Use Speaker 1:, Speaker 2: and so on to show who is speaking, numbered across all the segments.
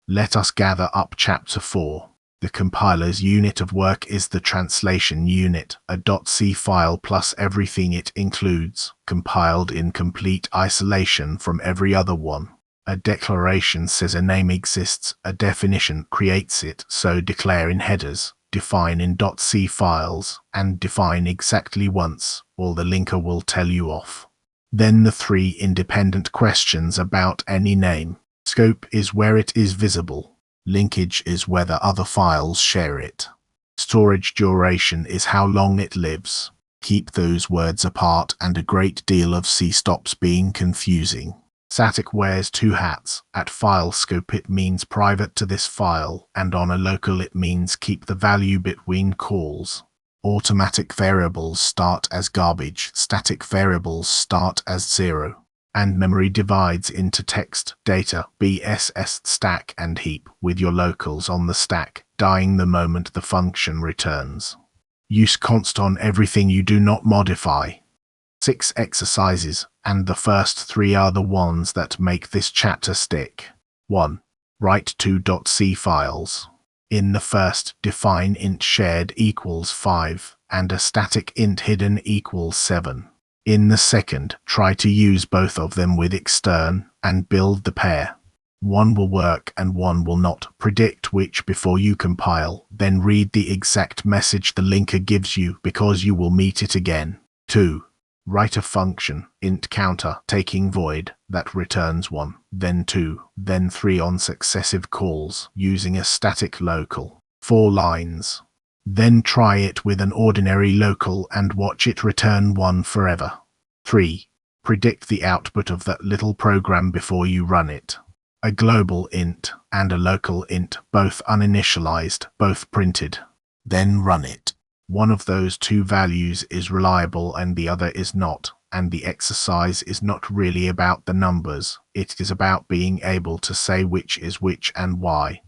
Speaker 1: Let us gather up Chapter 4. The compiler's unit of work is the translation unit, a .c file plus everything it includes, compiled in complete isolation from every other one. A declaration says a name exists, a definition creates it, so declare in headers, define in .c files, and define exactly once, or the linker will tell you off. Then the 3 independent questions about any name. Scope is where it is visible. Linkage is whether other files share it. Storage duration is how long it lives. Keep those words apart and a great deal of C stops being confusing. Static wears 2 hats. At file scope it means private to this file, and on a local it means keep the value between calls. Automatic variables start as garbage, static variables start as 0. And memory divides into text, data, BSS, stack, and heap, with your locals on the stack, dying the moment the function returns. Use const on everything you do not modify. 6 exercises, and the first 3 are the ones that make this chapter stick. 1. Write 2.c files. In the first, define int shared equals 5, and a static int hidden equals 7. In the second, try to use both of them with extern, and build the pair. One will work and one will not. Predict which before you compile, then read the exact message the linker gives you because you will meet it again. 2. Write a function, int counter, taking void, that returns 1, then 2, then 3 on successive calls, using a static local. 4 lines. Then try it with an ordinary local and watch it return 1 forever. 3. Predict the output of that little program before you run it. A global int and a local int, both uninitialized, both printed. Then run it. One of those 2 values is reliable and the other is not, and the exercise is not really about the numbers, it is about being able to say which is which and why.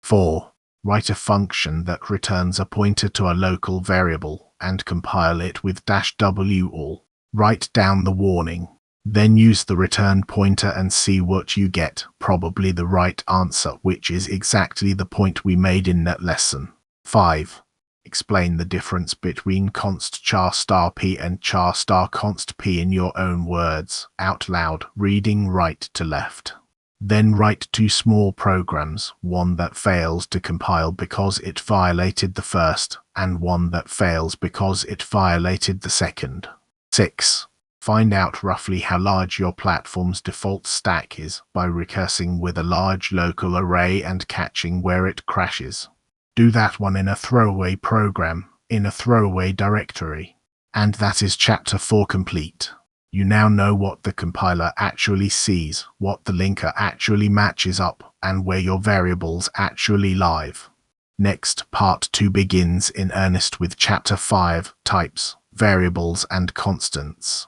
Speaker 1: 4. Write a function that returns a pointer to a local variable, and compile it with -w all. Write down the warning. Then use the return pointer and see what you get, probably the right answer, which is exactly the point we made in that lesson. 5. Explain the difference between const char star p and char star const p in your own words, out loud, reading right to left. Then write 2 small programs, one that fails to compile because it violated the first, and one that fails because it violated the second. 6. Find out roughly how large your platform's default stack is by recursing with a large local array and catching where it crashes. Do that one in a throwaway program, in a throwaway directory. And that is Chapter 4 complete. You now know what the compiler actually sees, what the linker actually matches up, and where your variables actually live. Next, Part 2 begins in earnest with Chapter 5, Types, Variables and Constants.